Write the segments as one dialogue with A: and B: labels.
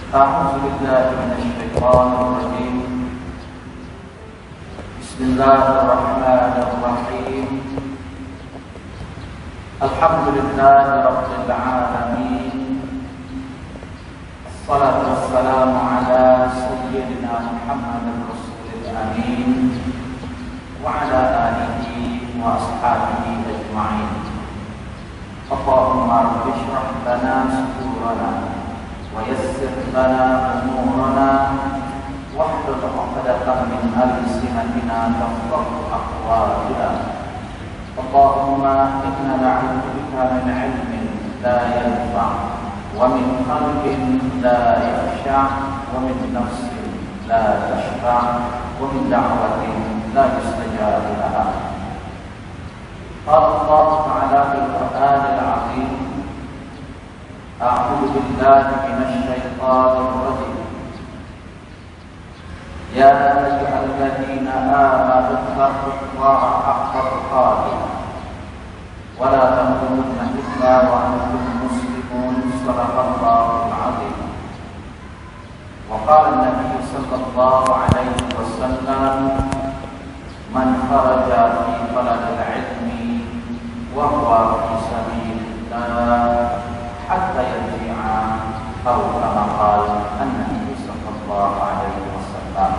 A: أعوذ بالله من الشيطان الرجيم. بسم الله الرحمن الرحيم. الحمد لله رب العالمين. الصلاة والسلام على سيدنا محمد الرسول الأمين وعلى آله وأصحابه أجمعين. اللهم رب اشرح لنا صدورنا ويسر لنا أمورنا واحلل عقدة من ألسنتنا تفقهوا أقوالنا. اللهم إنا نعوذ بك من علم لا ينفع ومن قلب لا يخشع ومن نفس لا تشبع ومن دعوة لا يستجاب لها. قال الله تعالى في القرآن العظيم: أعوذ بالله من الشيطان الرجيم. يا أيها الذين آمنوا اتقوا الله حق تقاته ولا تموتن إلا وأنتم مسلمون. صدق الله العظيم. وقال النبي صلى الله عليه وسلم: من خرج في طلب العلم وهو في سبيل الله حتى يرجع أو كما قال النبي صلى الله عليه وسلم.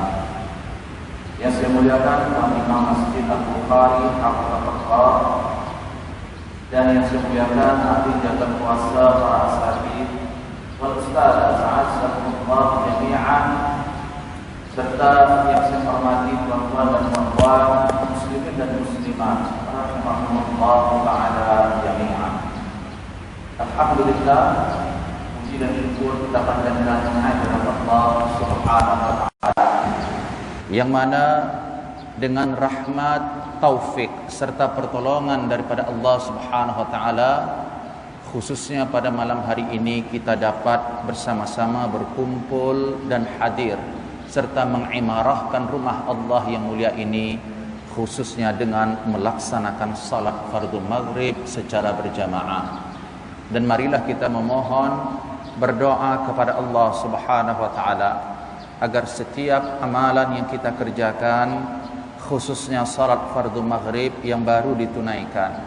A: Yang saya muliakan Imam Masjid Al-Bukhari hafizahullah, dan yang saya muliakan ahli jaga kuasa para asatidz wal ustaz a'azzahumullah jami'an, serta yang saya hormati tuan-tuan dan puan-puan muslimin dan muslimat rahimahumullah ta'ala jami'an. Alhamdulillah, puji dan syukur kita panjatkan kehadirat Allah Subhanahu wa taala, yang mana dengan rahmat, taufik serta pertolongan daripada Allah Subhanahu wa taala, khususnya pada malam hari ini kita dapat bersama-sama berkumpul dan hadir serta mengimarahkan rumah Allah yang mulia ini, khususnya dengan melaksanakan salat fardu maghrib secara berjamaah. Dan marilah kita memohon, berdoa kepada Allah Subhanahu wa taala agar setiap amalan yang kita kerjakan, khususnya salat fardu maghrib yang baru ditunaikan,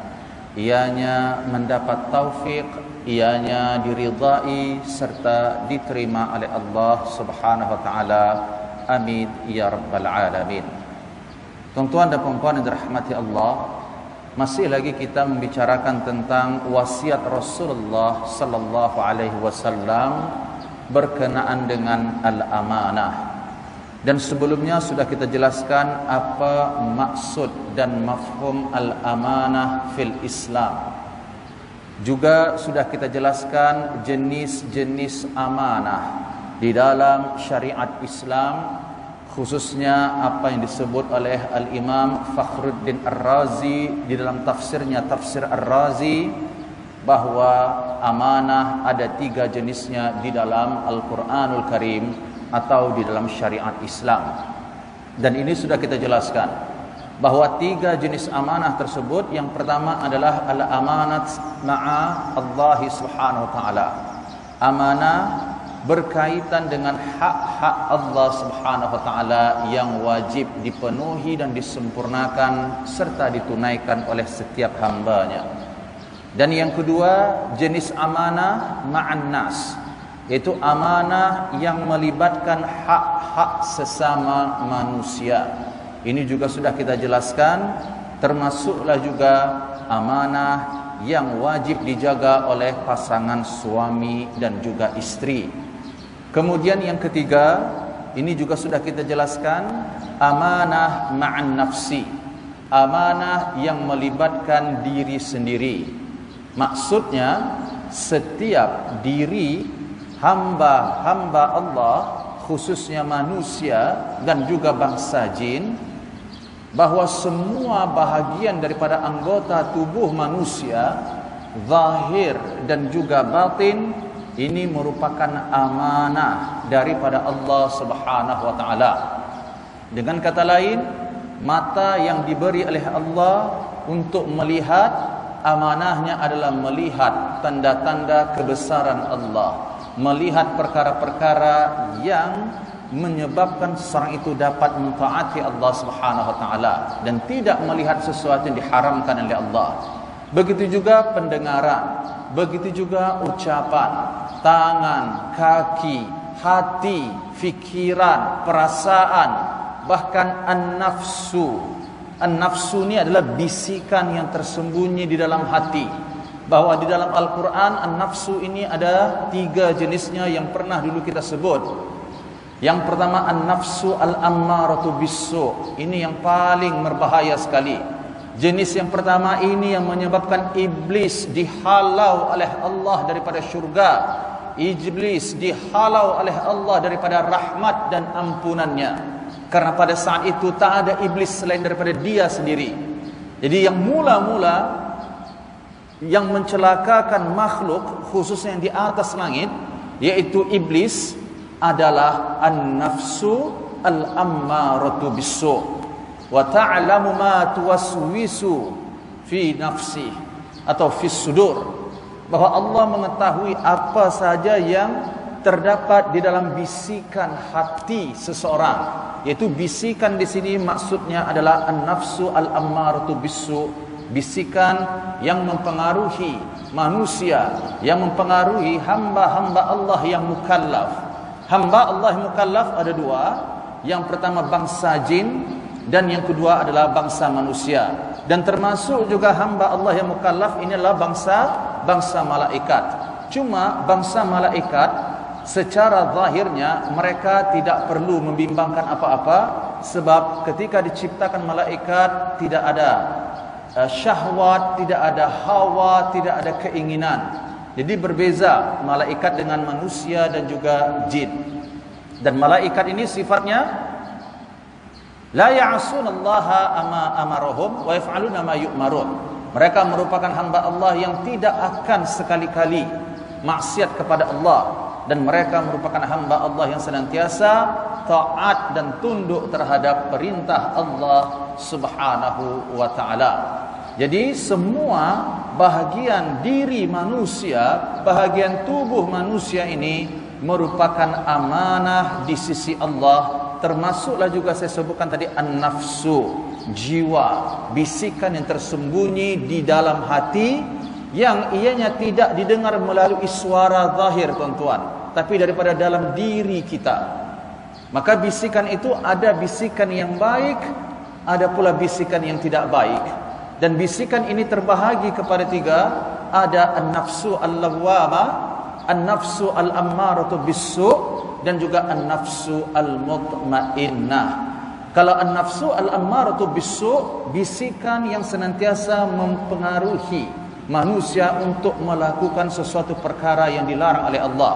A: ianya mendapat taufik, ianya diridai serta diterima oleh Allah Subhanahu wa taala. Amin ya rabbal alamin. Tuan-tuan dan puan-puan yang dirahmati Allah, masih lagi kita membicarakan tentang wasiat Rasulullah sallallahu alaihi wasallam berkenaan dengan al-amanah. Dan sebelumnya sudah kita jelaskan apa maksud dan mafhum al-amanah fil Islam. Juga sudah kita jelaskan jenis-jenis amanah di dalam syariat Islam, khususnya apa yang disebut oleh Al-Imam Fakhruddin Ar-Razi di dalam tafsirnya, Tafsir Ar-Razi, bahwa amanah ada 3 jenisnya di dalam Al-Quranul Karim atau di dalam syariat Islam. Dan ini sudah kita jelaskan bahwa 3 jenis amanah tersebut, yang pertama adalah al-amanat ma'a Allah Subhanahu wa taala, amanah berkaitan dengan hak-hak Allah Subhanahu wa taala yang wajib dipenuhi dan disempurnakan serta ditunaikan oleh setiap hambanya. Dan yang kedua, jenis amanah ma'an nas, yaitu amanah yang melibatkan hak-hak sesama manusia. Ini juga sudah kita jelaskan, termasuklah juga amanah yang wajib dijaga oleh pasangan suami dan juga istri. Kemudian yang ketiga, ini juga sudah kita jelaskan, amanah ma'an nafsi, amanah yang melibatkan diri sendiri. Maksudnya setiap diri hamba-hamba Allah, khususnya manusia dan juga bangsa jin, bahwa semua bahagian daripada anggota tubuh manusia, zahir dan juga batin, ini merupakan amanah daripada Allah Subhanahu wa taala. Dengan kata lain, mata yang diberi oleh Allah untuk melihat, amanahnya adalah melihat tanda-tanda kebesaran Allah. melihat perkara-perkara yang menyebabkan seseorang itu dapat mentaati Allah Subhanahu wa taala dan tidak melihat sesuatu yang diharamkan oleh Allah. Begitu juga pendengaran, begitu juga ucapan, tangan, kaki, hati, fikiran, perasaan, bahkan an-nafsu. An-nafsu ini adalah bisikan yang tersembunyi di dalam hati. Bahwa di dalam Al-Quran an-nafsu ini ada 3 jenisnya yang pernah dulu kita sebut. Yang pertama an-nafsu al-ammaratu bis-su'. Ini yang paling berbahaya sekali. Jenis yang pertama ini yang menyebabkan iblis dihalau oleh Allah daripada syurga. Iblis dihalau oleh Allah daripada rahmat dan ampunannya. Karena pada saat itu tak ada iblis selain daripada dia sendiri. Jadi yang mula-mula yang mencelakakan makhluk khususnya yang di atas langit, yaitu iblis, adalah an-nafsu al-ammaratu bis-su' wa ta'lamu ma tuwaswisu fi nafsi atau fi sudur, bahwa Allah mengetahui apa saja yang terdapat di dalam bisikan hati seseorang. Yaitu bisikan di sini maksudnya adalah an-nafsu al-ammaratu bis-su', bisikan yang mempengaruhi manusia, yang mempengaruhi hamba-hamba Allah yang mukallaf. Hamba Allah yang mukallaf ada 2. Yang pertama bangsa jin dan yang kedua adalah bangsa manusia. Dan termasuk juga hamba Allah yang mukallaf ini adalah bangsa malaikat. Cuma bangsa malaikat secara zahirnya mereka tidak perlu membimbangkan apa-apa, sebab ketika diciptakan malaikat tidak ada syahwat, tidak ada hawa, tidak ada keinginan. Jadi berbeza malaikat dengan manusia dan juga jin. Dan malaikat ini sifatnya la ya'sunallaha ama amarahum wa yaf'aluna ma yu'marun. Mereka merupakan hamba Allah yang tidak akan sekali-kali maksiat kepada Allah, dan mereka merupakan hamba Allah yang senantiasa taat dan tunduk terhadap perintah Allah Subhanahu wa taala. Jadi semua bahagian diri manusia, bahagian tubuh manusia ini merupakan amanah di sisi Allah. Termasuklah juga saya sebutkan tadi an-nafsu, jiwa, bisikan yang tersembunyi di dalam hati, yang ianya tidak didengar melalui suara zahir tuan-tuan, tapi daripada dalam diri kita. Maka bisikan itu ada bisikan yang baik, ada pula bisikan yang tidak baik. Dan bisikan ini terbahagi kepada 3. Ada an-nafsu al-lawwama, an-nafsu al-ammaratu bis-su', dan juga an-nafsu al-mutmainnah. Kalau an-nafsu al-ammaratu bis-su', bisikan yang senantiasa mempengaruhi manusia untuk melakukan sesuatu perkara yang dilarang oleh Allah.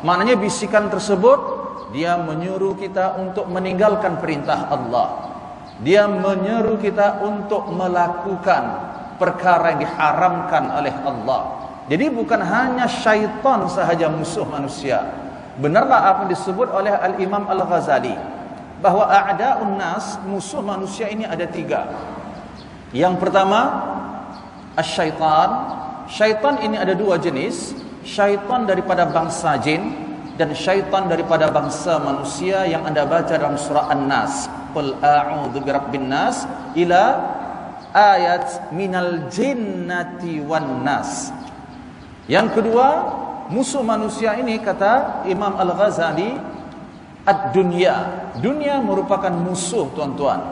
A: Maknanya bisikan tersebut dia menyuruh kita untuk meninggalkan perintah Allah. Dia menyeru kita untuk melakukan perkara yang diharamkan oleh Allah. Jadi bukan hanya syaitan sahaja musuh manusia. Benarlah apa yang disebut oleh Al-Imam Al-Ghazali, bahwa a'da'un nas, musuh manusia ini ada 3. Yang pertama asyaitan. Syaitan ini ada 2 jenis. Syaitan daripada bangsa jin dan syaitan daripada bangsa manusia yang anda baca dalam surah An-Nas. Qul a'udzu birabbin nas ila ayat minal jinnati wan nas. Yang kedua, musuh manusia ini kata Imam Al-Ghazali ad-dunya. Dunia merupakan musuh tuan-tuan.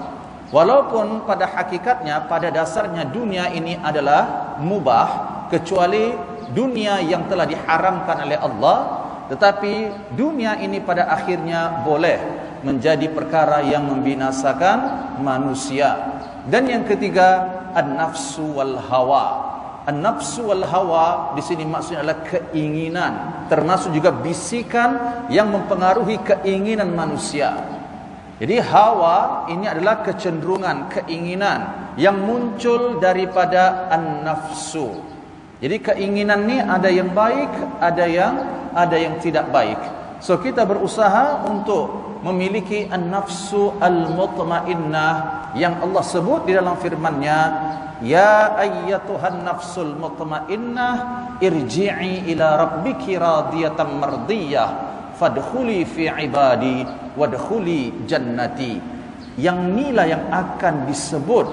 A: Walaupun pada hakikatnya, pada dasarnya dunia ini adalah mubah, kecuali dunia yang telah diharamkan oleh Allah. Tetapi dunia ini pada akhirnya boleh menjadi perkara yang membinasakan manusia. Dan yang ketiga, an-nafsu wal hawa. An-nafsu wal hawa di sini maksudnya adalah keinginan, termasuk juga bisikan yang mempengaruhi keinginan manusia. Jadi hawa ini adalah kecenderungan, keinginan yang muncul daripada an-nafsu. Jadi keinginan ni ada yang baik, ada yang tidak baik. So kita berusaha untuk memiliki an-nafsu al-mutmainnah yang Allah sebut di dalam firman-Nya, ya ayyatuhan nafsul mutmainnah irji'i ila rabbiki radiyatan mardiyah fadkhuli fi ibadi wadkhuli jannati. Yang inilah yang akan disebut,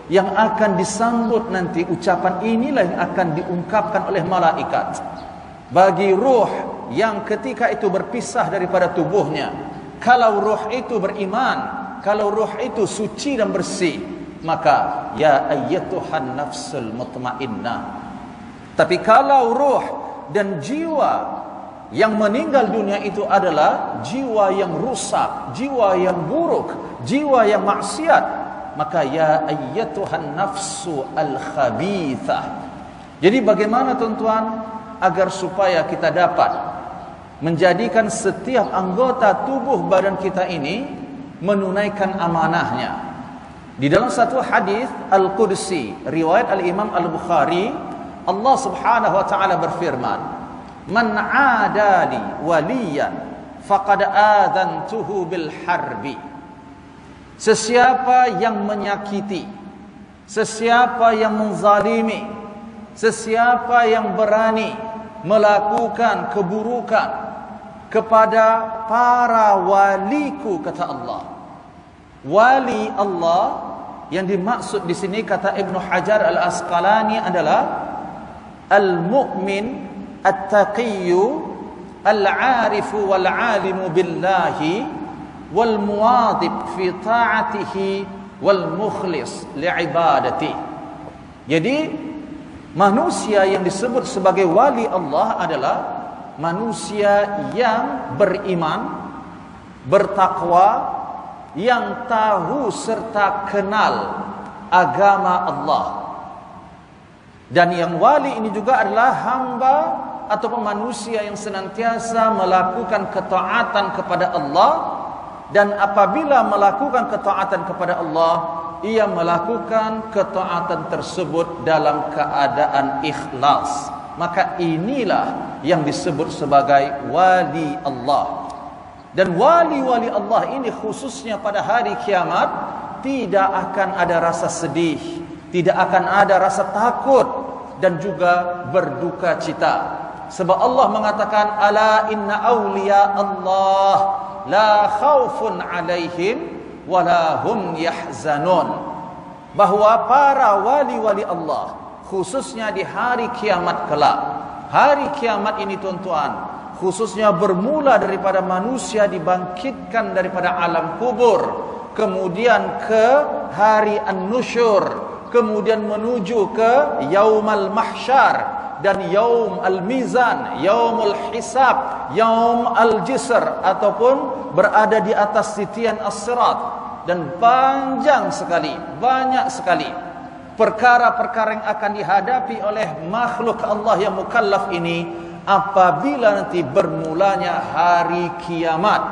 A: yang akan disambut nanti, ucapan inilah yang akan diungkapkan oleh malaikat bagi ruh yang ketika itu berpisah daripada tubuhnya. Kalau ruh itu beriman, kalau ruh itu suci dan bersih, maka ya ayyatuhan nafsul mutmainnah. Tapi kalau ruh dan jiwa yang meninggal dunia itu adalah jiwa yang rusak, jiwa yang buruk, jiwa yang maksiat, maka ya ayyatuhan nafsu al-khabithah. Jadi bagaimana tuan-tuan agar supaya kita dapat menjadikan setiap anggota tubuh badan kita ini menunaikan amanahnya? Di dalam satu hadis Al-Qudsi riwayat Al-Imam Al-Bukhari, Allah Subhanahu wa taala berfirman, "Man 'adali waliyan faqad adantuhu bil harbi." Sesiapa yang menyakiti, sesiapa yang menzalimi, sesiapa yang berani melakukan keburukan kepada para waliku, kata Allah. Wali Allah yang dimaksud di sini kata Ibnu Hajar Al-Asqalani adalah al-mu'min at-taqiyyu al-'arifu wal-'alimu billahi wal-muwadib fi ta'atihi wal-mukhlis li'ibadati. Jadi manusia yang disebut sebagai wali Allah adalah manusia yang beriman, bertakwa, yang tahu serta kenal agama Allah. Dan yang wali ini juga adalah hamba ataupun manusia yang senantiasa melakukan ketaatan kepada Allah. Dan apabila melakukan ketaatan kepada Allah, ia melakukan ketaatan tersebut dalam keadaan ikhlas. Maka inilah yang disebut sebagai wali Allah. Dan wali-wali Allah ini khususnya pada hari kiamat tidak akan ada rasa sedih, tidak akan ada rasa takut dan juga berduka cita. Sebab Allah mengatakan, ala inna awliya Allah la khawfun alaihim wala hum yahzanun. Bahwa para wali-wali Allah khususnya di hari kiamat kelak. Hari kiamat ini tuan-tuan, khususnya bermula daripada manusia dibangkitkan daripada alam kubur, kemudian ke hari an-nusyur, kemudian menuju ke yaumal mahsyar dan yaum al-mizan, yaumul hisab, yaum al-jisr, ataupun berada di atas titian as-sirat. Dan panjang sekali, banyak sekali perkara-perkara yang akan dihadapi oleh makhluk Allah yang mukallaf ini apabila nanti bermulanya hari kiamat.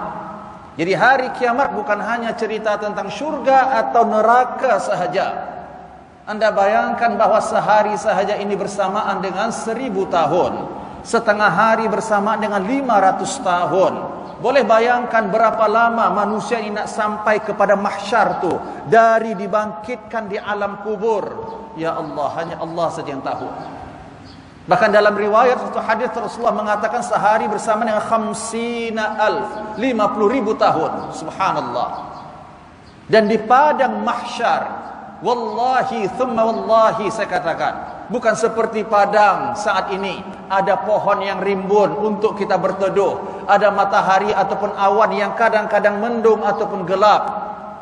A: Jadi hari kiamat bukan hanya cerita tentang syurga atau neraka sahaja. Anda bayangkan bahwa sehari sahaja ini bersamaan dengan 1000 tahun, setengah hari bersamaan dengan 500 tahun. Boleh bayangkan berapa lama manusia ini nak sampai kepada mahsyar tu, dari dibangkitkan di alam kubur. Ya Allah, hanya Allah saja yang tahu. Bahkan dalam riwayat satu hadis Rasulullah mengatakan sehari bersama dengan 50,000 tahun. Subhanallah. Dan di padang mahsyar, wallahi thumma wallahi, saya katakan, bukan seperti padang saat ini ada pohon yang rimbun untuk kita berteduh, ada matahari ataupun awan yang kadang-kadang mendung ataupun gelap.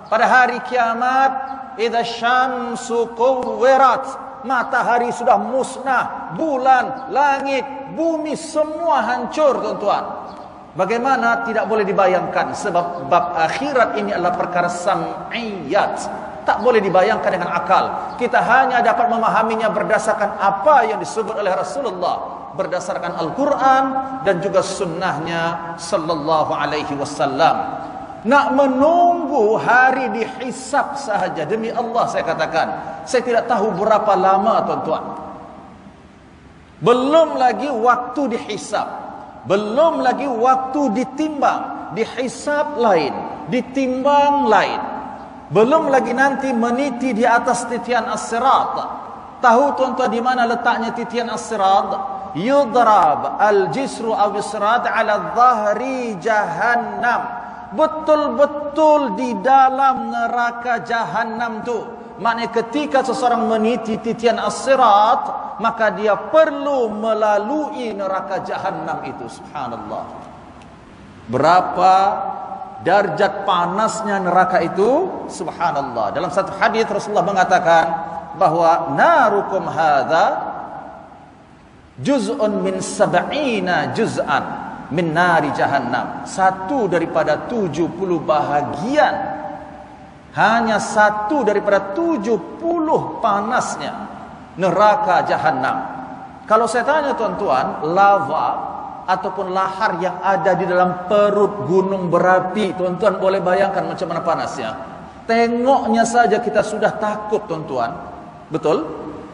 A: Pada hari kiamat, idza syamsu kuwirat, matahari sudah musnah, bulan, langit, bumi semua hancur, tuan-tuan. Bagaimana tidak boleh dibayangkan, sebab bab akhirat ini adalah perkara sam'iyat, tak boleh dibayangkan dengan akal. Kita hanya dapat memahaminya berdasarkan apa yang disebut oleh Rasulullah, berdasarkan Al-Quran dan juga sunnahnya sallallahu alaihi wasallam. Nak menunggu hari dihisab sahaja, demi Allah saya katakan, saya tidak tahu berapa lama, tuan-tuan. Belum lagi waktu dihisab, Belum lagi waktu ditimbang, dihisab lain, ditimbang lain. Belum lagi nanti meniti di atas titian as-sirat. Tahu tuan-tuan di mana letaknya titian as-sirat? Yudrab al-jisru aw as-sirat ala dhahri jahannam. Betul-betul di dalam neraka jahannam tu. Maknanya ketika seseorang meniti titian as-sirat, maka dia perlu melalui neraka jahannam itu. Subhanallah. Berapa darjat panasnya neraka itu? Subhanallah. Dalam satu hadis Rasulullah mengatakan bahwa narukum hadza juz'un min sab'ina juz'an min nari jahannam. Satu daripada 70 bahagian, hanya satu daripada 70 panasnya neraka jahannam. Kalau saya tanya tuan-tuan, lava ataupun lahar yang ada di dalam perut gunung berapi, tuan-tuan boleh bayangkan macam mana panasnya. Tengoknya saja kita sudah takut tuan-tuan. Betul?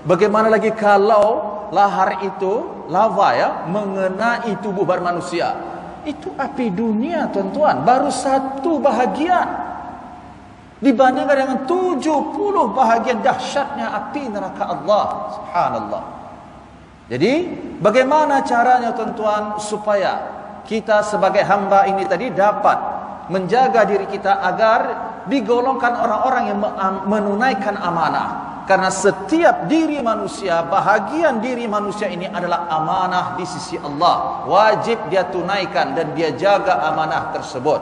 A: Bagaimana lagi kalau lahar itu, lava ya, mengenai tubuh manusia. Itu api dunia tuan-tuan, baru satu bahagian dibandingkan dengan 70 bahagian dahsyatnya api neraka Allah. Subhanallah. Jadi bagaimana caranya tuan-tuan supaya kita sebagai hamba ini tadi dapat menjaga diri kita agar digolongkan orang-orang yang menunaikan amanah. Karena setiap diri manusia, bahagian diri manusia ini adalah amanah di sisi Allah. Wajib dia tunaikan dan dia jaga amanah tersebut.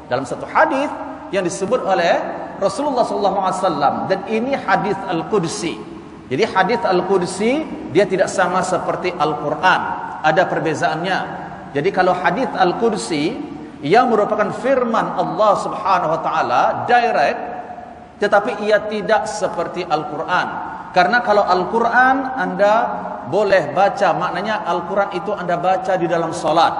A: Dalam satu hadis yang disebut oleh Rasulullah SAW, dan ini hadis Al-Qudsi. Jadi hadis Al-Qudsi dia tidak sama seperti Al-Quran, ada perbezaannya. Jadi kalau hadis Al-Qudsi yang merupakan firman Allah Subhanahu Wa Taala direct, tetapi ia tidak seperti Al-Quran. Karena kalau Al-Quran Anda boleh baca, maknanya Al-Quran itu Anda baca di dalam solat.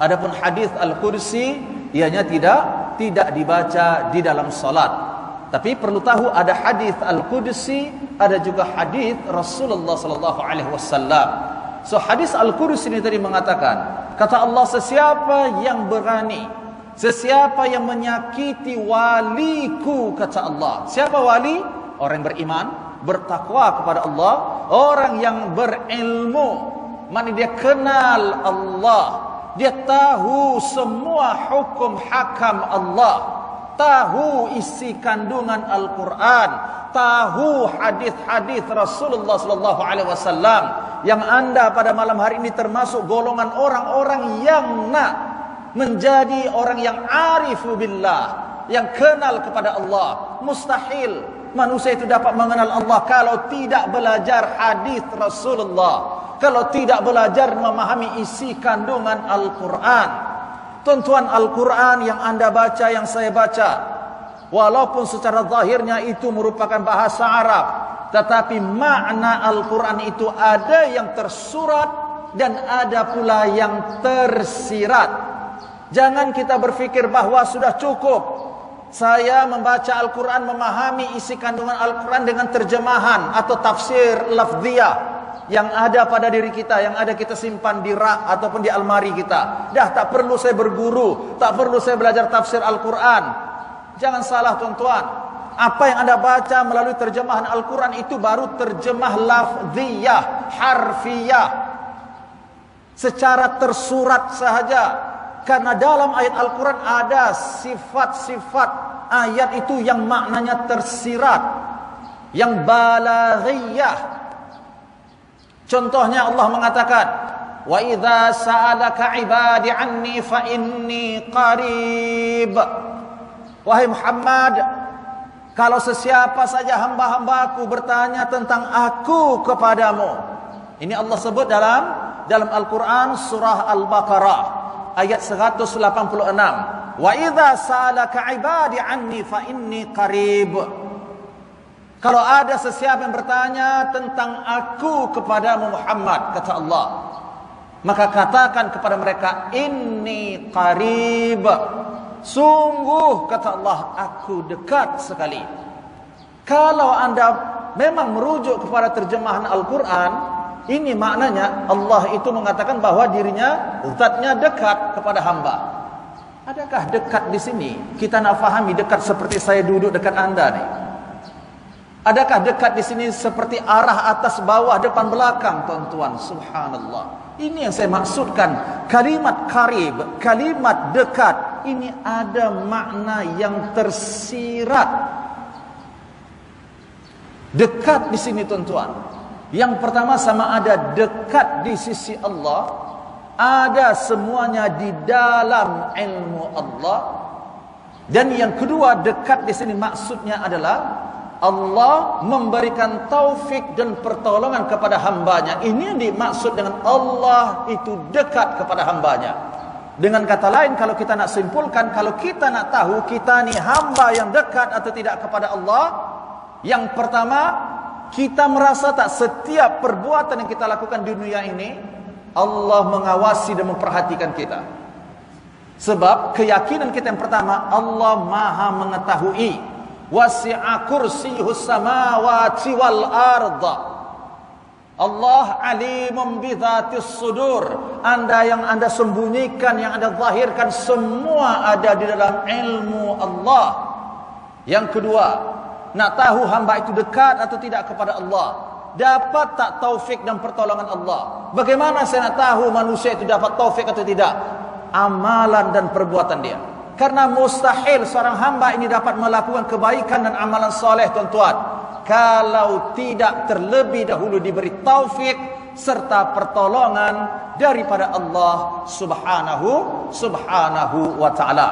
A: Adapun hadis Al-Qudsi ianya tidak dibaca di dalam solat. Tapi perlu tahu ada hadis Al-Qudsi, ada juga hadis Rasulullah sallallahu alaihi wasallam. So hadis Al-Qudsi ini tadi mengatakan, kata Allah, sesiapa yang berani, sesiapa yang menyakiti waliku, kata Allah. Siapa wali? Orang yang beriman, bertakwa kepada Allah, orang yang berilmu, maknanya dia kenal Allah, dia tahu semua hukum hakam Allah, tahu isi kandungan Al-Quran, tahu hadis-hadis Rasulullah sallallahu alaihi wasallam. Yang anda pada malam hari ini termasuk golongan orang-orang yang nak menjadi orang yang arifu billah, yang kenal kepada Allah. Mustahil manusia itu dapat mengenal Allah kalau tidak belajar hadis Rasulullah, kalau tidak belajar memahami isi kandungan Al-Quran. Tuan-tuan, Al-Quran yang anda baca, yang saya baca, walaupun secara zahirnya itu merupakan bahasa Arab, tetapi makna Al-Quran itu ada yang tersurat dan ada pula yang tersirat. Jangan kita berfikir bahwa sudah cukup saya membaca Al-Quran, memahami isi kandungan Al-Quran dengan terjemahan atau tafsir lafziyah yang ada pada diri kita, yang ada kita simpan di rak ataupun di almari kita. Dah tak perlu saya berguru, tak perlu saya belajar tafsir Al-Quran. Jangan salah tuan-tuan. Apa yang anda baca melalui terjemahan Al-Quran itu baru terjemah lafziyah, harfiyah, secara tersurat sahaja. Karena dalam ayat Al-Quran ada sifat-sifat ayat itu yang maknanya tersirat, yang balaghiyah. Contohnya Allah mengatakan, wa idza sa'alaka 'ibadi 'anni fa inni qarib. Wahai Muhammad, kalau sesiapa saja hamba-hambaku bertanya tentang aku kepadamu. Ini Allah sebut dalam Al-Quran surah Al-Baqarah ayat 186. Wa idza sa'alaka 'ibadi 'anni fa inni qarib. Kalau ada sesiapa yang bertanya tentang aku kepadamu Muhammad, kata Allah, maka katakan kepada mereka, inni qarib. Sungguh, kata Allah, aku dekat sekali. Kalau anda memang merujuk kepada terjemahan Al-Quran, Ini maknanya Allah itu mengatakan bahwa dirinya, zatnya dekat kepada hamba. Adakah dekat di sini kita nak fahami dekat seperti saya duduk dekat anda nih? Adakah dekat di sini seperti arah atas bawah depan belakang, tuan-tuan? Subhanallah. Ini yang saya maksudkan. Kalimat qarib, kalimat dekat, ini ada makna yang tersirat. Dekat di sini, tuan-tuan. Yang pertama sama ada dekat di sisi Allah, ada semuanya di dalam ilmu Allah. Dan yang kedua, dekat di sini maksudnya adalah Allah memberikan taufik dan pertolongan kepada hambanya. Ini yang dimaksud dengan Allah itu dekat kepada hambanya. Dengan kata lain, kalau kita nak simpulkan, kalau kita nak tahu kita ni hamba yang dekat atau tidak kepada Allah, yang pertama, kita merasa tak setiap perbuatan yang kita lakukan di dunia ini Allah mengawasi dan memperhatikan kita. Sebab keyakinan kita yang pertama, Allah Maha mengetahui. Wasi'a kursiyuhus samawati wal arda. Allah alimun bidzatis sudur. Anda yang Anda sembunyikan, yang Anda zahirkan, semua ada di dalam ilmu Allah. Yang kedua, nak tahu hamba itu dekat atau tidak kepada Allah, dapat tak taufik dan pertolongan Allah. Bagaimana saya nak tahu manusia itu dapat taufik atau tidak? Amalan dan perbuatan dia. Karena mustahil seorang hamba ini dapat melakukan kebaikan dan amalan soleh, tuan-tuan, kalau tidak terlebih dahulu diberi taufik serta pertolongan daripada Allah subhanahu wa ta'ala.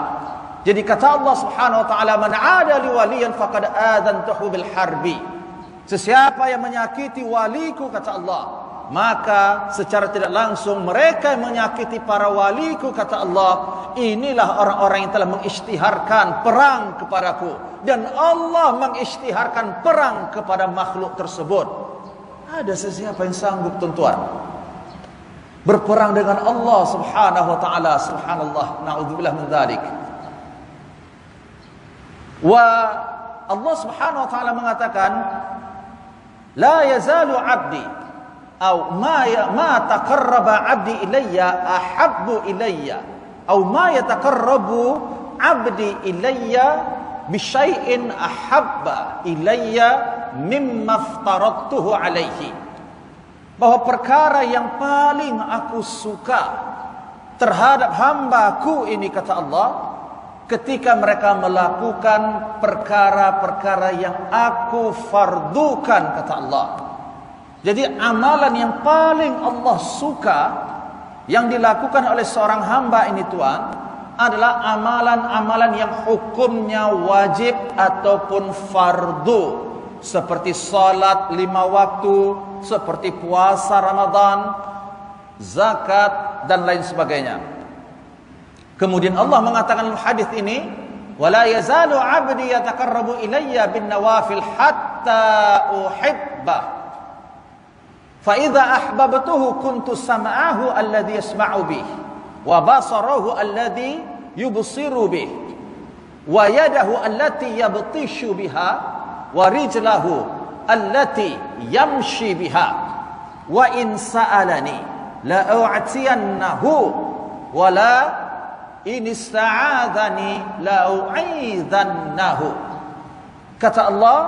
A: Jadi kata Allah subhanahu wa ta'ala, man 'ada li waliyan faqad adzantuhu bil harbi. Sesiapa yang menyakiti waliku, kata Allah, maka secara tidak langsung mereka yang menyakiti para waliku, kata Allah, inilah orang-orang yang telah mengisytiharkan perang kepadaku. Dan Allah mengisytiharkan perang kepada makhluk tersebut. Ada sesiapa yang sanggup, tuan-tuan, berperang dengan Allah subhanahu wa ta'ala? Subhanallah, na'udzubillah min dzalik. Wa Allah subhanahu wa ta'ala mengatakan, la yazalu 'abdi atau ma taqarraba 'abdi ilayya ahabbu ilayya atau ma yataqarrabu 'abdi ilayya bi syai'in ahabba ilayya mimma aftaradtuhu alaihi. Bahwa perkara yang paling aku suka terhadap hambaku ini, kata Allah, ketika mereka melakukan perkara-perkara yang aku fardukan, kata Allah. Jadi amalan yang paling Allah suka yang dilakukan oleh seorang hamba ini, tuan, adalah amalan-amalan yang hukumnya wajib ataupun fardu, seperti salat 5 waktu, seperti puasa Ramadan, zakat dan lain sebagainya. Kemudian Allah mengatakan dalam hadis ini, wala yazalu 'abdi yataqarrabu ilayya bin nawafil hatta uhibba. Fa idza ahbabtuhu kuntu sam'ahu alladhi yasma'u bih, wa basarahu alladhi yubsiru bih, wa yadahu allati yabtishu biha, wa rijlahu allati yamshi biha, wa in sa'alani la u'tiyannahu wa la in ista'adzani la u'idhannahu. Kata Allah,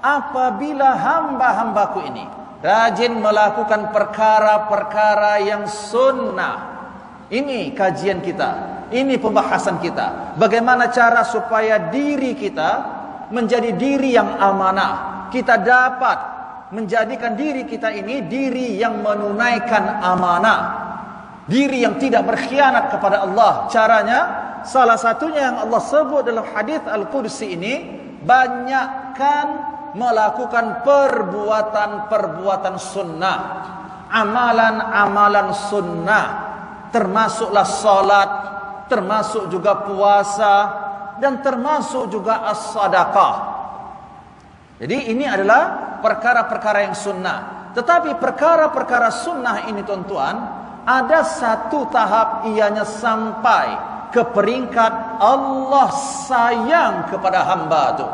A: apabila hamba-hambaku ini rajin melakukan perkara-perkara yang sunnah. Ini kajian kita, ini pembahasan kita. Bagaimana cara supaya diri kita menjadi diri yang amanah. Kita dapat menjadikan diri kita ini diri yang menunaikan amanah, diri yang tidak berkhianat kepada Allah. Caranya, salah satunya yang Allah sebut dalam hadis Al-Qudsi ini, banyakkan melakukan perbuatan-perbuatan sunnah, amalan-amalan sunnah, termasuklah salat, termasuk juga puasa, dan termasuk juga as-sadaqah. Jadi ini adalah perkara-perkara yang sunnah. Tetapi perkara-perkara sunnah ini, tuan-tuan, ada satu tahap ianya sampai ke peringkat Allah sayang kepada hamba itu.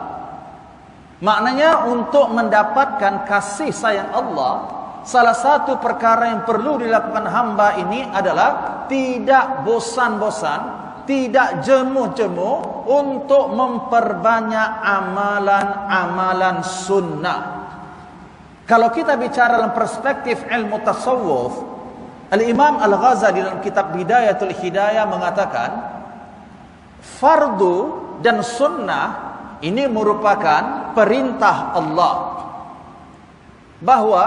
A: Maknanya untuk mendapatkan kasih sayang Allah, salah satu perkara yang perlu dilakukan hamba ini adalah tidak bosan-bosan, tidak jemu-jemu untuk memperbanyak amalan-amalan sunnah. Kalau kita bicara dalam perspektif ilmu tasawuf, Al-Imam Al-Ghazali dalam kitab Bidayatul Hidayah mengatakan, fardu dan sunnah ini merupakan perintah Allah. Bahwa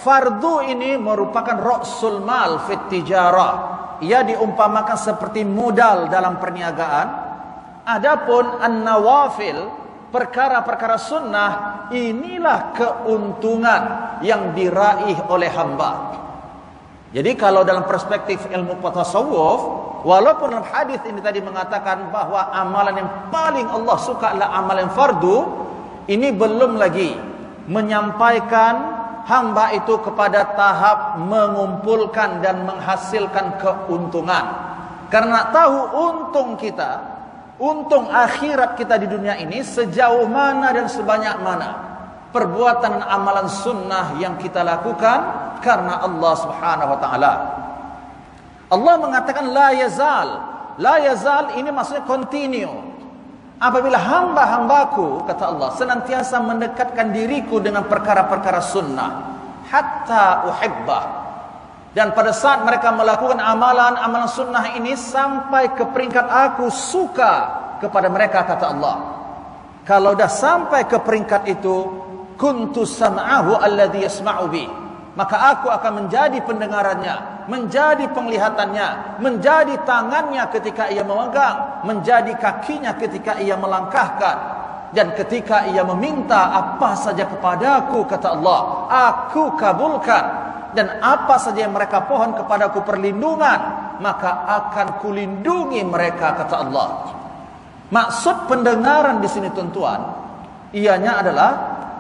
A: fardu ini merupakan ra'sul mal fit tijarah. Ia diumpamakan seperti modal dalam perniagaan. Adapun an-nawafil, perkara-perkara sunnah, inilah keuntungan yang diraih oleh hamba. Jadi kalau dalam perspektif ilmu tasawuf, walaupun dalam hadis ini tadi mengatakan bahwa amalan yang paling Allah suka adalah amalan fardu, ini belum lagi menyampaikan hamba itu kepada tahap mengumpulkan dan menghasilkan keuntungan. Karena tahu untung kita, untung akhirat kita di dunia ini sejauh mana dan sebanyak mana perbuatan dan amalan sunnah yang kita lakukan karena Allah Subhanahu wa taala. Allah mengatakan la yazal. La yazal ini maksudnya continue. Apabila hamba-hambaku, kata Allah, senantiasa mendekatkan diriku dengan perkara-perkara sunnah, hatta uhibbah. Dan pada saat mereka melakukan amalan-amalan sunnah ini sampai ke peringkat aku suka kepada mereka, kata Allah. Kalau dah sampai ke peringkat itu, kuntu sam'ahu alladhi yasma'u bi, maka aku akan menjadi pendengarannya, menjadi penglihatannya, menjadi tangannya ketika ia memegang, menjadi kakinya ketika ia melangkahkan, dan ketika ia meminta apa saja kepadaku, kata Allah, aku kabulkan. Dan apa saja yang mereka pohon kepadaku perlindungan, maka akan kulindungi mereka, kata Allah. Maksud pendengaran di sini, tuan-tuan, ianya adalah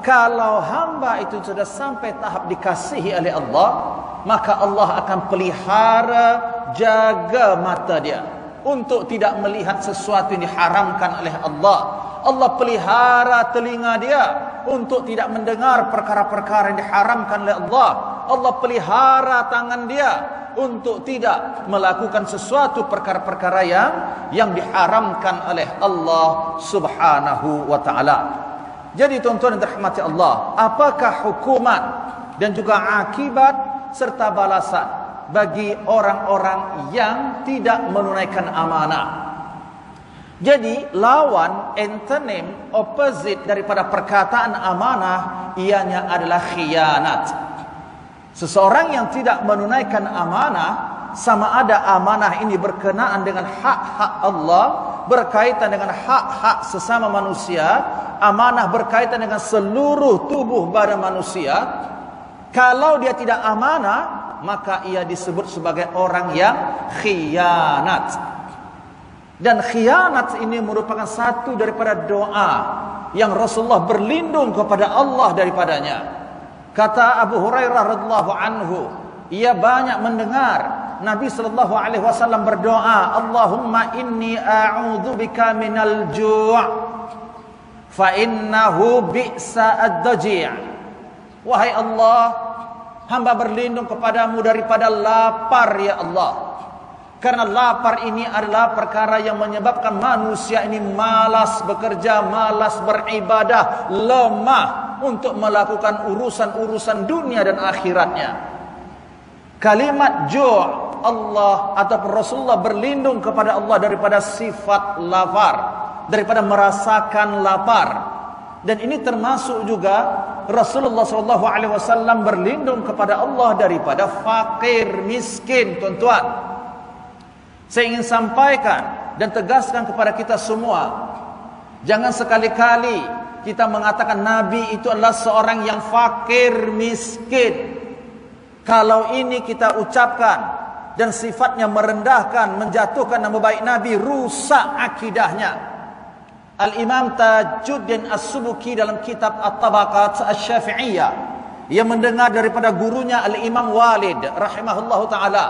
A: kalau hamba itu sudah sampai tahap dikasihi oleh Allah, maka Allah akan pelihara, jaga mata dia untuk tidak melihat sesuatu yang diharamkan oleh Allah. Allah pelihara telinga dia untuk tidak mendengar perkara-perkara yang diharamkan oleh Allah. Allah pelihara tangan dia untuk tidak melakukan sesuatu perkara-perkara yang diharamkan oleh Allah Subhanahu wa taala. Jadi tuan-tuan yang dirahmati Allah, apakah hukuman dan juga akibat serta balasan bagi orang-orang yang tidak menunaikan amanah? Jadi lawan, antonym, opposite daripada perkataan amanah, ianya adalah khianat. Seseorang yang tidak menunaikan amanah, sama ada amanah ini berkenaan dengan hak-hak Allah, berkaitan dengan hak-hak sesama manusia, amanah berkaitan dengan seluruh tubuh badan manusia. Kalau dia tidak amanah, maka ia disebut sebagai orang yang khianat. Dan khianat ini merupakan satu daripada doa yang Rasulullah berlindung kepada Allah daripadanya. Kata Abu Hurairah radhiyallahu anhu, ia banyak mendengar Nabi sallallahu alaihi wasallam berdoa, Allahumma inni a'udzubika minal ju' fa innahu bi'sa ad-daji'. Wahai Allah, hamba berlindung kepadamu daripada lapar, ya Allah. Karena lapar ini adalah perkara yang menyebabkan manusia ini malas bekerja, malas beribadah, lemah untuk melakukan urusan-urusan dunia dan akhiratnya. Kalimat ju' Allah ataupun Rasulullah berlindung kepada Allah daripada sifat lapar, daripada merasakan lapar. Dan ini termasuk juga Rasulullah SAW berlindung kepada Allah daripada fakir, miskin, tuan-tuan. Saya ingin sampaikan dan tegaskan kepada kita semua, jangan sekali-kali kita mengatakan Nabi itu adalah seorang yang fakir, miskin. Kalau ini kita ucapkan dan sifatnya merendahkan, menjatuhkan nama baik Nabi, rusak akidahnya. Al-Imam Tajuddin As-Subuki dalam kitab At-Tabaqat Asy-Syafi'iyah, ia mendengar daripada gurunya Al-Imam Walid rahimahullahu taala,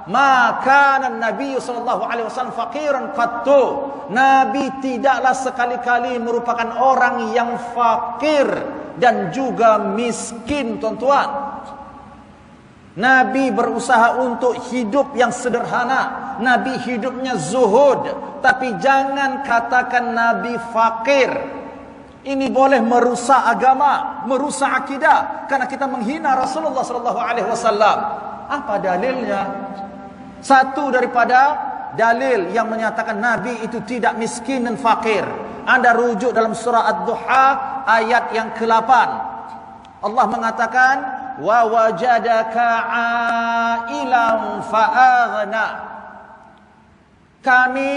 A: maka Nabi sallallahu alaihi wasallam faqiran qattu. Nabi tidaklah sekali-kali merupakan orang yang fakir dan juga miskin, tuan-tuan. Nabi berusaha untuk hidup yang sederhana. Nabi hidupnya zuhud. Tapi jangan katakan Nabi fakir. Ini boleh merusak agama, merusak akidah, karena kita menghina Rasulullah SAW. Apa dalilnya? Satu daripada dalil yang menyatakan Nabi itu tidak miskin dan fakir, Anda rujuk dalam surah Ad-Duha ayat yang ke-8. Allah mengatakan, wa wajadaka ailan fa'aghna. Kami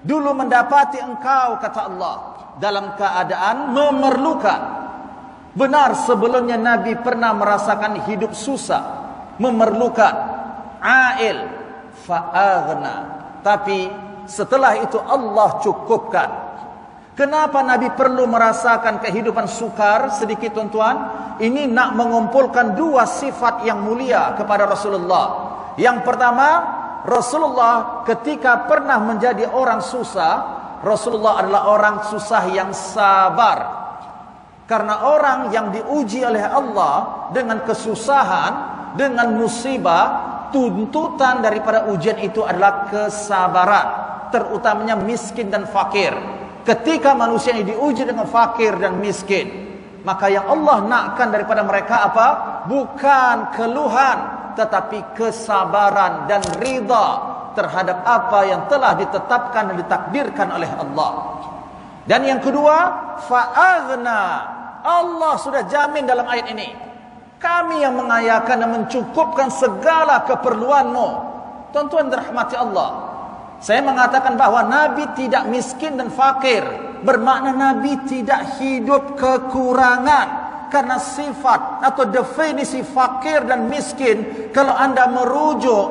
A: dulu mendapati engkau, kata Allah, dalam keadaan memerlukan. Benar, sebelumnya Nabi pernah merasakan hidup susah, memerlukan, ail, fa'aghna. Tapi setelah itu Allah cukupkan. Kenapa Nabi perlu merasakan kehidupan sukar sedikit, tuan-tuan? Ini nak mengumpulkan dua sifat yang mulia kepada Rasulullah. Yang pertama, Rasulullah ketika pernah menjadi orang susah, Rasulullah adalah orang susah yang sabar. Karena orang yang diuji oleh Allah dengan kesusahan, dengan musibah, tuntutan daripada ujian itu adalah kesabaran, terutamanya miskin dan fakir. Ketika manusia ini diuji dengan fakir dan miskin, maka yang Allah nakkan daripada mereka apa? Bukan keluhan, tetapi kesabaran dan ridha terhadap apa yang telah ditetapkan dan ditakdirkan oleh Allah. Dan yang kedua, fa'aghna. Allah sudah jamin dalam ayat ini, kami yang mengayakan dan mencukupkan segala keperluanmu. Tuan-tuan dirahmati Allah, saya mengatakan bahwa Nabi tidak miskin dan fakir, bermakna Nabi tidak hidup kekurangan. Karena sifat atau definisi fakir dan miskin, kalau Anda merujuk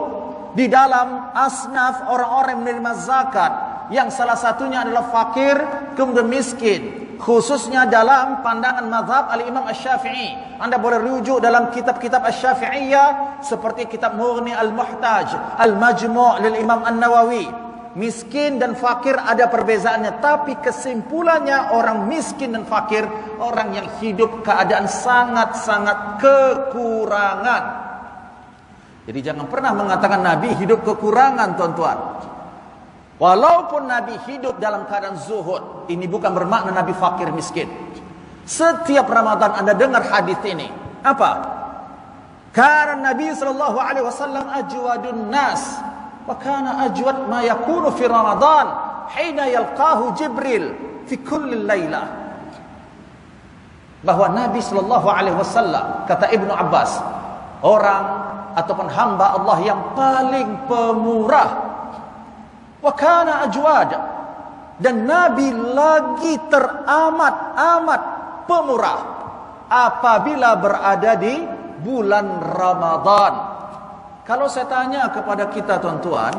A: di dalam asnaf orang-orang yang menerima zakat, yang salah satunya adalah fakir kemudian miskin, khususnya dalam pandangan mazhab al-Imam Asy-Syafi'i. Anda boleh rujuk dalam kitab-kitab Asy-Syafi'iyah seperti kitab Mughni al-Muhtaj, Al-Majmu' lil Imam An-Nawawi. Miskin dan fakir ada perbezaannya, tapi kesimpulannya orang miskin dan fakir orang yang hidup keadaan sangat-sangat kekurangan. Jadi jangan pernah mengatakan Nabi hidup kekurangan, tuan-tuan. Walaupun Nabi hidup dalam keadaan zuhud, ini bukan bermakna Nabi fakir miskin. Setiap Ramadan Anda dengar hadis ini. Apa? Karena Nabi SAW ajwadun nas, wa kana ajwad ma yakunu fi Ramadan hina yalqahu Jibril fi kulli laylah. Bahwa Nabi SAW, kata Ibnu Abbas, orang ataupun hamba Allah yang paling pemurah. Wa kana ajwad, dan Nabi lagi teramat-amat pemurah apabila berada di bulan Ramadan. Kalau saya tanya kepada kita, tuan-tuan,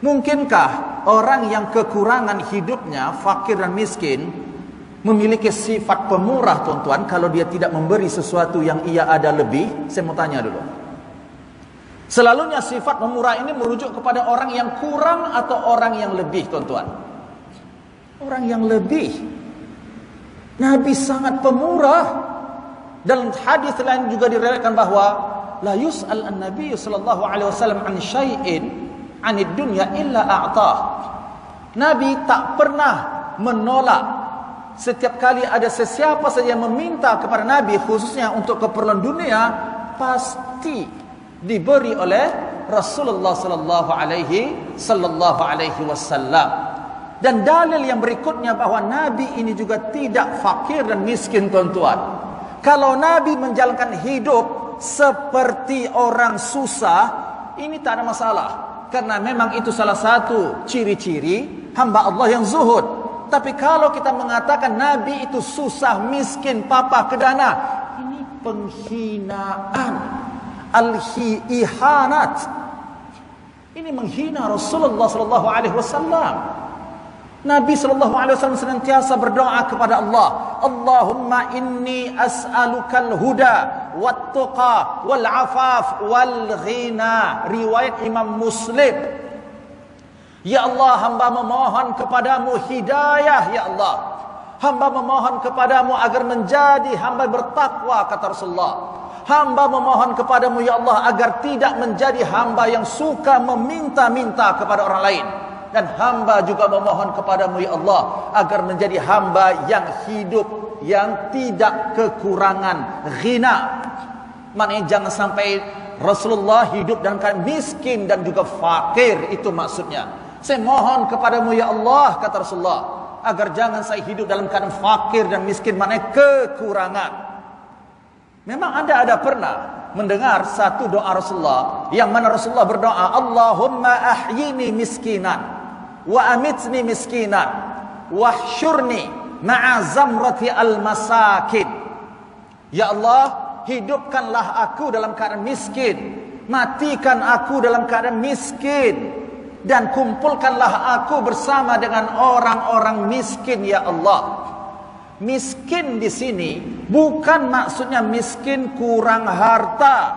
A: mungkinkah orang yang kekurangan hidupnya, fakir dan miskin, memiliki sifat pemurah, tuan-tuan, kalau dia tidak memberi sesuatu yang ia ada lebih? Saya mau tanya dulu. Selalunya sifat pemurah ini merujuk kepada orang yang kurang atau orang yang lebih, tuan-tuan? Orang yang lebih. Nabi sangat pemurah. Dalam hadis lain juga diriwayatkan bahwa la yus'al an-nabiy sallallahu alaihi wasallam an syai'in 'anid dunya illa a'tah. Nabi tak pernah menolak. Setiap kali ada sesiapa saja yang meminta kepada Nabi khususnya untuk keperluan dunia, pasti diberi oleh Rasulullah sallallahu alaihi wasallam. Dan dalil yang berikutnya bahwa Nabi ini juga tidak fakir dan miskin, tuan-tuan. Kalau Nabi menjalankan hidup seperti orang susah, ini tak ada masalah, karena memang itu salah satu ciri-ciri hamba Allah yang zuhud. Tapi kalau kita mengatakan Nabi itu susah, miskin, papa kedana, ini penghinaan, al-ihanat. Ini menghina Rasulullah sallallahu alaihi wasallam. Nabi SAW senantiasa berdoa kepada Allah, Allahumma inni as'alukal huda wat-tuqa wal-afaf wal-ghina. Riwayat Imam Muslim. Ya Allah, hamba memohon kepadamu hidayah, ya Allah. Hamba memohon kepadamu agar menjadi hamba bertakwa, kata Rasulullah. Hamba memohon kepadamu ya Allah agar tidak menjadi hamba yang suka meminta-minta kepada orang lain. Dan hamba juga memohon kepadamu ya Allah agar menjadi hamba yang hidup yang tidak kekurangan ghina. Maknanya jangan sampai Rasulullah hidup dalam keadaan miskin dan juga fakir, itu maksudnya. Saya mohon kepadamu ya Allah, kata Rasulullah, agar jangan saya hidup dalam keadaan fakir dan miskin, maknanya kekurangan. Memang Anda ada pernah mendengar satu doa Rasulullah yang mana Rasulullah berdoa, Allahumma ahyini miskinan wa amitni miskinan wahsyurni ma'a zamrati al-masakin. Ya Allah, hidupkanlah aku dalam keadaan miskin, matikan aku dalam keadaan miskin, dan kumpulkanlah aku bersama dengan orang-orang miskin ya Allah. Miskin di sini bukan maksudnya miskin kurang harta,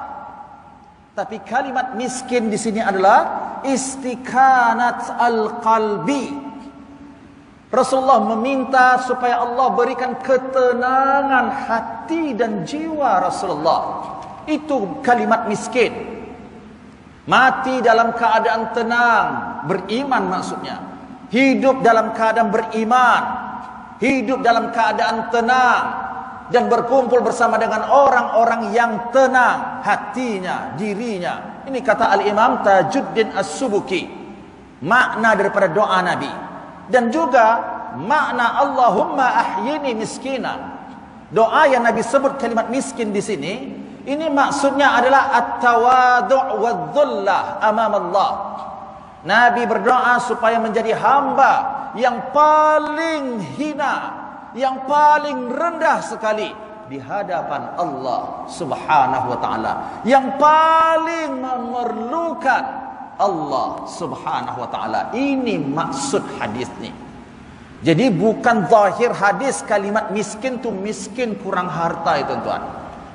A: tapi kalimat miskin di sini adalah istiqanat al-qalbi. Rasulullah meminta supaya Allah berikan ketenangan hati dan jiwa Rasulullah. Itu kalimat miskin. Mati dalam keadaan tenang, beriman maksudnya. Hidup dalam keadaan beriman, hidup dalam keadaan tenang, dan berkumpul bersama dengan orang-orang yang tenang hatinya, dirinya. Ini kata Al-Imam Tajuddin As-Subuki, makna daripada doa Nabi. Dan juga makna Allahumma ahyini miskinan. Doa yang Nabi sebut kalimat miskin di sini, ini maksudnya adalah at-tawadu' wadh-dhullah amam Allah. Nabi berdoa supaya menjadi hamba yang paling hina, yang paling rendah sekali di hadapan Allah Subhanahu wa taala, yang paling memerlukan Allah Subhanahu wa taala. Ini maksud hadis ni. Jadi bukan zahir hadis kalimat miskin tu miskin kurang harta itu tuan.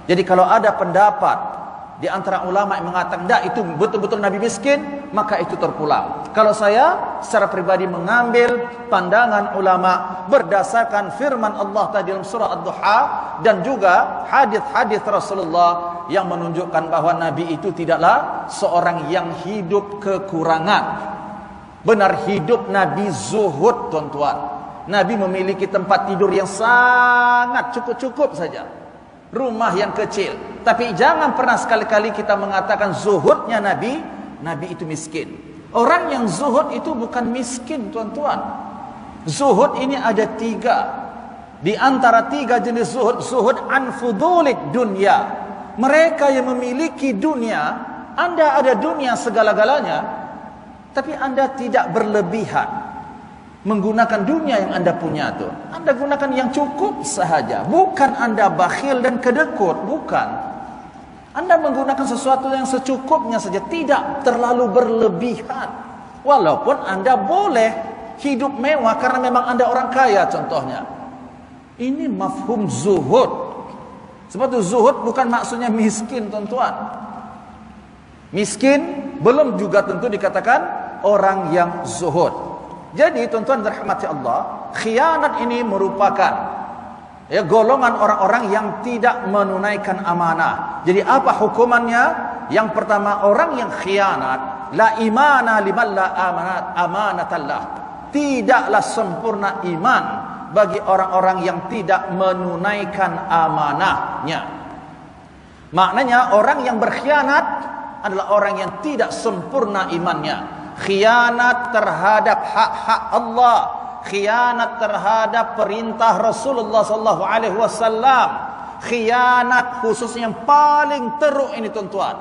A: Jadi kalau ada pendapat di antara ulama yang mengatakan tidak itu betul-betul Nabi miskin, maka itu terpulang. Kalau saya secara pribadi mengambil pandangan ulama berdasarkan firman Allah tadi dalam surah Ad-Duha dan juga hadis-hadis Rasulullah yang menunjukkan bahwa Nabi itu tidaklah seorang yang hidup kekurangan. Benar, hidup Nabi zuhud tuan-tuan. Nabi memiliki tempat tidur yang sangat cukup-cukup saja, rumah yang kecil. Tapi jangan pernah sekali-kali kita mengatakan zuhudnya Nabi itu miskin. Orang yang zuhud itu bukan miskin tuan-tuan. Zuhud ini ada tiga. Di antara tiga jenis zuhud, zuhud an fudulid dunya. Mereka yang memiliki dunia, Anda ada dunia segala-galanya, tapi Anda tidak berlebihan menggunakan dunia yang Anda punya itu. Anda gunakan yang cukup sahaja. Bukan Anda bakhil dan kedekut, bukan. Anda menggunakan sesuatu yang secukupnya saja, tidak terlalu berlebihan. Walaupun Anda boleh hidup mewah karena memang Anda orang kaya contohnya. Ini mafhum zuhud. Sebab itu zuhud bukan maksudnya miskin tuan-tuan. Miskin belum juga tentu dikatakan orang yang zuhud. Jadi tuan-tuan dirahmati Allah, khianat ini merupakan golongan orang-orang yang tidak menunaikan amanah. Jadi apa hukumannya? Yang pertama, orang yang khianat, la imana liman la amanatallah. Tidaklah sempurna iman bagi orang-orang yang tidak menunaikan amanahnya. Maknanya orang yang berkhianat adalah orang yang tidak sempurna imannya. Khianat terhadap hak-hak Allah, khianat terhadap perintah Rasulullah sallallahu alaihi wasallam, khianat khususnya yang paling teruk ini tuan-tuan,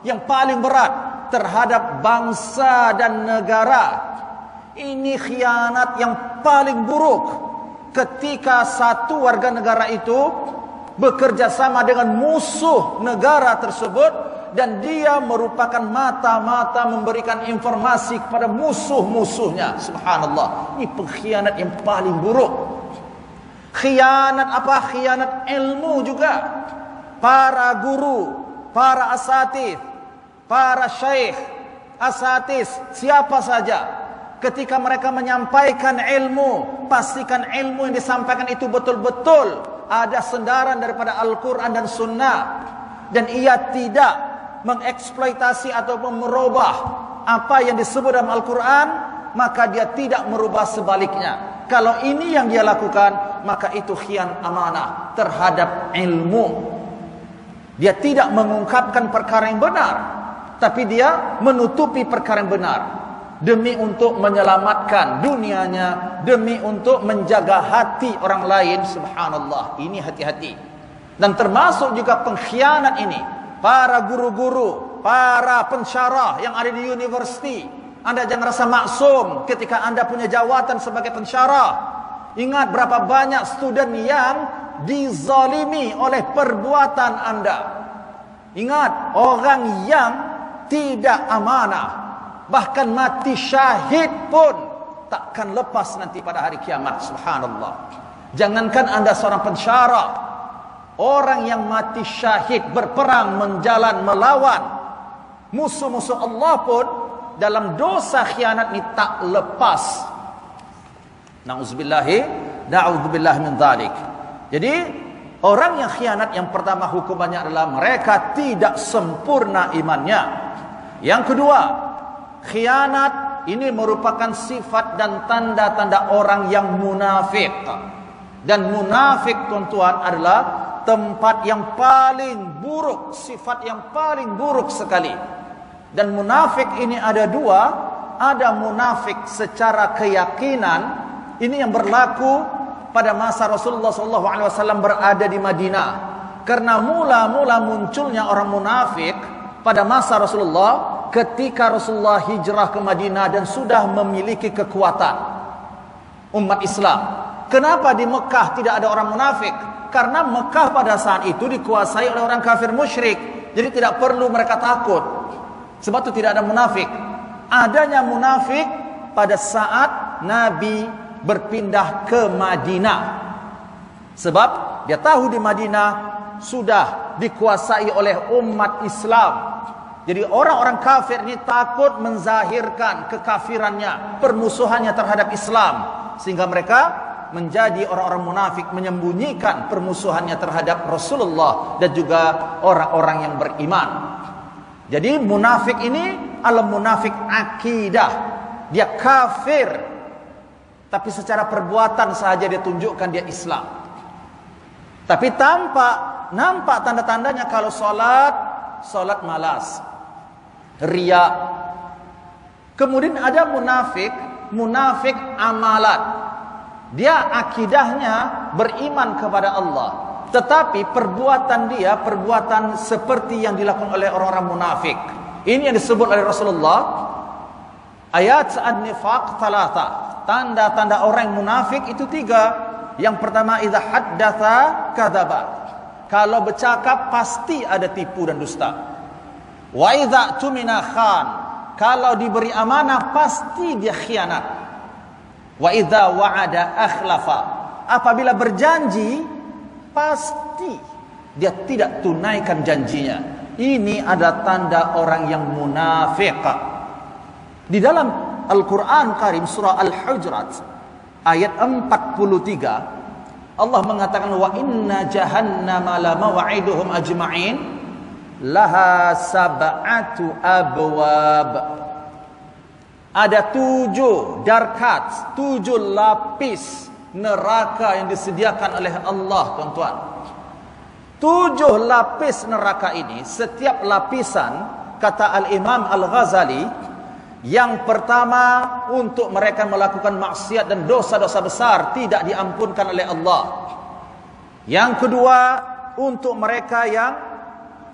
A: yang paling berat terhadap bangsa dan negara. Ini khianat yang paling buruk ketika satu warga negara itu bekerja sama dengan musuh negara tersebut dan dia merupakan mata-mata memberikan informasi kepada musuh-musuhnya. Subhanallah, ini pengkhianat yang paling buruk. Khianat apa? Khianat ilmu juga. Para guru, para asatidz, para syekh, asatidz, siapa saja, ketika mereka menyampaikan ilmu, pastikan ilmu yang disampaikan itu betul-betul ada sandaran daripada Al-Quran dan Sunnah. dan ia tidak mengeksploitasi ataupun merubah apa yang disebut dalam Al-Quran, maka dia tidak merubah sebaliknya. Kalau ini yang dia lakukan, maka itu khianat amanah terhadap ilmu. Dia tidak mengungkapkan perkara yang benar, tapi dia menutupi perkara yang benar demi untuk menyelamatkan dunianya, demi untuk menjaga hati orang lain. Subhanallah, ini hati-hati. Dan termasuk juga pengkhianat ini para guru-guru, para pensyarah yang ada di universiti. Anda jangan rasa maksum ketika Anda punya jawatan sebagai pensyarah. Ingat berapa banyak student yang dizalimi oleh perbuatan Anda. Ingat, orang yang tidak amanah, bahkan mati syahid pun takkan lepas nanti pada hari kiamat. Subhanallah. Jangankan Anda seorang pensyarah, orang yang mati syahid berperang, menjalan, melawan musuh-musuh Allah pun dalam dosa khianat ini tak lepas. Na'udzubillah min dzalik. Jadi orang yang khianat, yang pertama hukumannya adalah mereka tidak sempurna imannya. Yang kedua, khianat ini merupakan sifat dan tanda-tanda orang yang munafik. Dan munafik, tuan-tuan, adalah tempat yang paling buruk, sifat yang paling buruk sekali. Dan munafik ini ada dua. Ada munafik secara keyakinan, ini yang berlaku pada masa Rasulullah SAW berada di Madinah. Karena mula-mula munculnya orang munafik pada masa Rasulullah ketika Rasulullah hijrah ke Madinah dan sudah memiliki kekuatan umat Islam. Kenapa di Mekah tidak ada orang munafik? Karena Mekah pada saat itu dikuasai oleh orang kafir musyrik. Jadi tidak perlu mereka takut. Sebab itu tidak ada munafik. Adanya munafik pada saat Nabi berpindah ke Madinah. Sebab dia tahu di Madinah sudah dikuasai oleh umat Islam. Jadi orang-orang kafir ini takut menzahirkan kekafirannya, permusuhannya terhadap Islam. Sehingga mereka menjadi orang-orang munafik, menyembunyikan permusuhannya terhadap Rasulullah dan juga orang-orang yang beriman. Jadi munafik ini adalah munafik akidah. Dia kafir, tapi secara perbuatan saja dia tunjukkan dia Islam. Tapi nampak tanda-tandanya kalau salat malas, riya. Kemudian ada munafik amalan. Dia akidahnya beriman kepada Allah, tetapi perbuatan dia perbuatan seperti yang dilakukan oleh orang-orang munafik. Ini yang disebut oleh Rasulullah ayat an-nifaq thalatha. Tanda-tanda orang munafik itu 3. Yang pertama, idza haddatsa kadzaba. Kalau bercakap pasti ada tipu dan dusta. Wa idza tumina khan. Kalau diberi amanah pasti dia khianat. Wa idza wa'ada akhlafa. Apabila berjanji pasti dia tidak tunaikan janjinya. Ini adalah tanda orang yang munafik. Di dalam Al-Quran Karim surah Al-Hujurat ayat 43 Allah mengatakan wa inna jahannama la maw'iduhum ajma'in laha sab'atu abwab. Ada 7 darkat, 7 lapis neraka yang disediakan oleh Allah, tuan-tuan. 7 lapis neraka ini, setiap lapisan, kata Al-Imam Al-Ghazali, yang pertama untuk mereka melakukan maksiat dan dosa-dosa besar tidak diampunkan oleh Allah. Yang kedua untuk mereka yang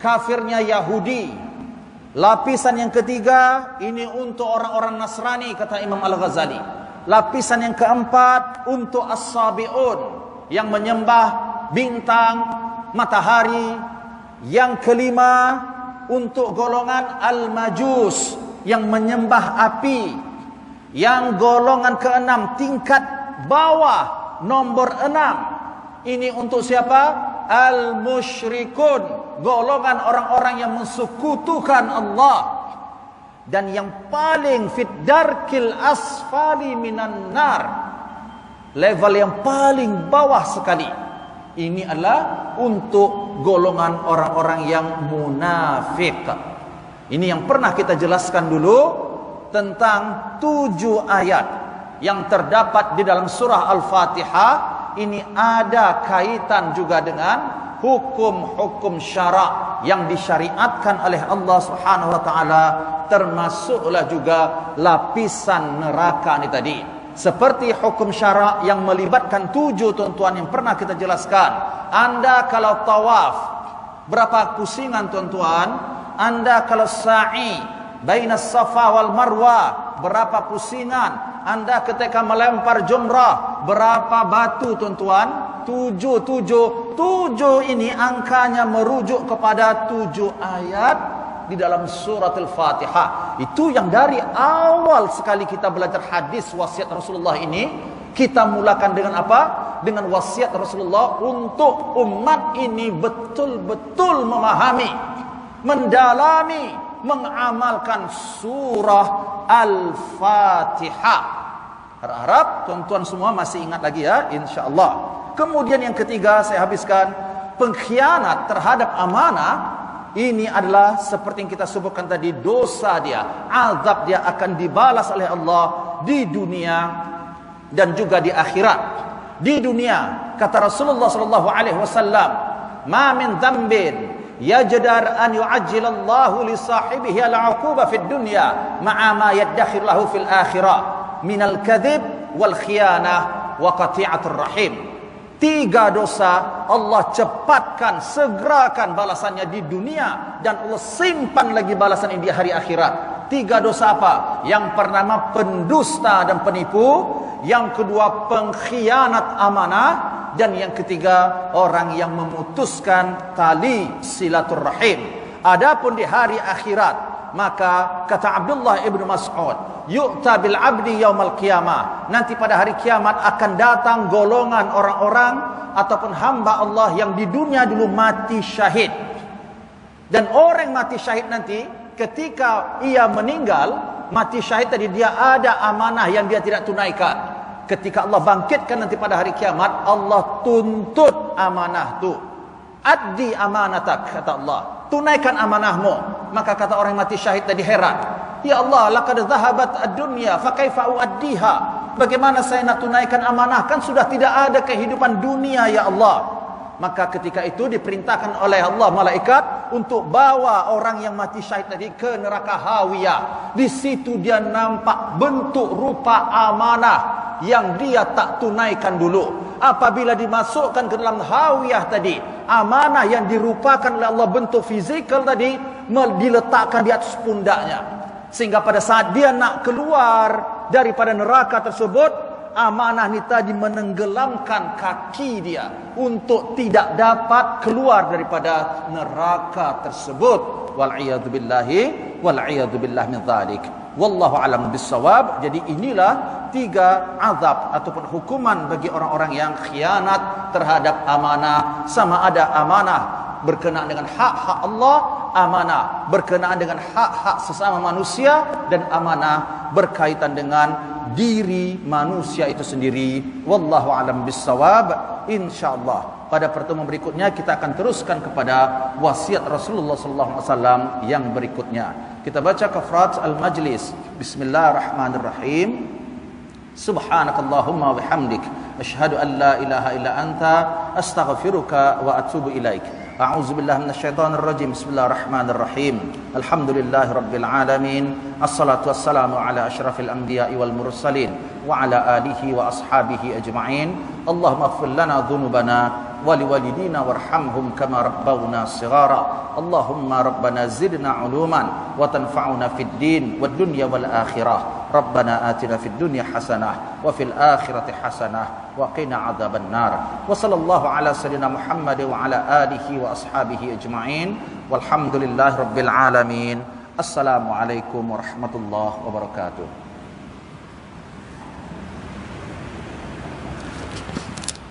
A: kafirnya Yahudi. Lapisan yang ketiga ini untuk orang-orang Nasrani, kata Imam Al-Ghazali. Lapisan yang keempat untuk as-sabi'un, yang menyembah bintang, matahari. Yang kelima untuk golongan al-majus, yang menyembah api. Yang golongan keenam, tingkat bawah, nomor 6. Ini untuk siapa? Al-musyrikun, golongan orang-orang yang mensekutukan Allah. Dan yang paling fit darkil asfali minan nar, level yang paling bawah sekali, ini adalah untuk golongan orang-orang yang munafik. Ini yang pernah kita jelaskan dulu tentang 7 ayat yang terdapat di dalam surah Al-Fatihah. Ini ada kaitan juga dengan hukum-hukum syarak yang disyariatkan oleh Allah Subhanahu wa taala, termasuklah juga lapisan neraka ini tadi. Seperti hukum syarak yang melibatkan 7 tuan-tuan yang pernah kita jelaskan. Anda kalau tawaf, berapa pusingan tuan-tuan? Anda kalau sa'i bainas safa wal marwah, berapa pusingan? Anda ketika melempar jumrah, berapa batu tuan-tuan? 7 ini angkanya merujuk kepada 7 ayat di dalam surat Al-Fatihah. Itu yang dari awal sekali kita belajar hadis wasiat Rasulullah ini, kita mulakan dengan apa? Dengan wasiat Rasulullah untuk umat ini betul-betul memahami, mendalami, mengamalkan surah Al-Fatihah. Harap tuan-tuan semua masih ingat lagi ya, insya-Allah. Kemudian yang ketiga saya habiskan, pengkhianat terhadap amanah. Ini adalah seperti yang kita sebutkan tadi, dosa dia, azab dia akan dibalas oleh Allah di dunia dan juga di akhirat. Di dunia kata Rasulullah sallallahu alaihi wasallam, "Ma min dzambin yajdar an yu'ajjilallahu li sahibihi al-'uquba fid dunya ma'a ma yaddakhir lahu fil akhirah minal kadhib wal khiyanah wa qati'atur rahim." 3 dosa Allah cepatkan, segerakan balasannya di dunia, dan Allah simpan lagi balasan ini di hari akhirat. 3 dosa apa? Yang pertama pendusta dan penipu, yang kedua pengkhianat amanah, dan yang ketiga orang yang memutuskan tali silaturrahim. Adapun di hari akhirat, maka kata Abdullah ibnu Mas'ud, yu'ta bil abdi yaumal qiyamah, nanti pada hari kiamat akan datang golongan orang-orang ataupun hamba Allah yang di dunia dulu mati syahid. Dan orang mati syahid nanti ketika ia meninggal, mati syahid tadi dia ada amanah yang dia tidak tunaikan. Ketika Allah bangkitkan nanti pada hari kiamat, Allah tuntut amanah tu. Addi amanatak, kata Allah, tunaikan amanahmu. Maka kata orang mati syahid tadi heran, ya Allah, laqad dhahabat ad-dunya fa kaifa uaddiha. Bagaimana saya nak tunaikan amanah, kan sudah tidak ada kehidupan dunia ya Allah. Maka ketika itu diperintahkan oleh Allah malaikat untuk bawa orang yang mati syahid tadi ke neraka Hawiyah. Di situ dia nampak bentuk rupa amanah yang dia tak tunaikan dulu. Apabila dimasukkan ke dalam Hawiyah tadi, amanah yang dirupakan oleh Allah bentuk fizikal tadi diletakkan di atas pundaknya, sehingga pada saat dia nak keluar daripada neraka tersebut, amanah ni tadi menenggelamkan kaki dia untuk tidak dapat keluar daripada neraka tersebut. Wal'iyadu billah min dzalik. Wallahu alam bissawab. Jadi inilah 3 azab ataupun hukuman bagi orang-orang yang khianat terhadap amanah. Sama ada amanah berkenaan dengan hak-hak Allah, amanah berkenaan dengan hak-hak sesama manusia, dan amanah berkaitan dengan diri manusia itu sendiri. Wallahu alam bissawab. Insyaallah pada pertemuan berikutnya kita akan teruskan kepada wasiat Rasulullah sallallahu alaihi wasallam yang berikutnya. Kita baca kafarat al-majlis. Bismillahirrahmanirrahim. Subhanakallahumma wa bihamdik asyhadu an la ilaha illa anta astaghfiruka wa atubu ilaik. A'udzu billahi minasyaitonir rajim. Bismillahirrahmanirrahim. Alhamdulillahi rabbil alamin. Assalatu wassalamu ala asyrafil anbiya'i wal mursalin wa ala alihi wa ashabihi ajma'in. Allahumma ighfir lana dhunubana wa liwalidina warhamhum kama rabbawna shighara. Allahumma rabbana zidna uluman wa tanfa'una fid din wad dunya wal akhirah. Rabbana atina fid dunya hasanah wa fil akhirati hasanah wa qina adzaban nar. Wa sallallahu ala sayyidina Muhammad wa ala alihi wa ashabihi ajma'in. Walhamdulillahi rabbil alamin. Assalamualaikum warahmatullahi wabarakatuh.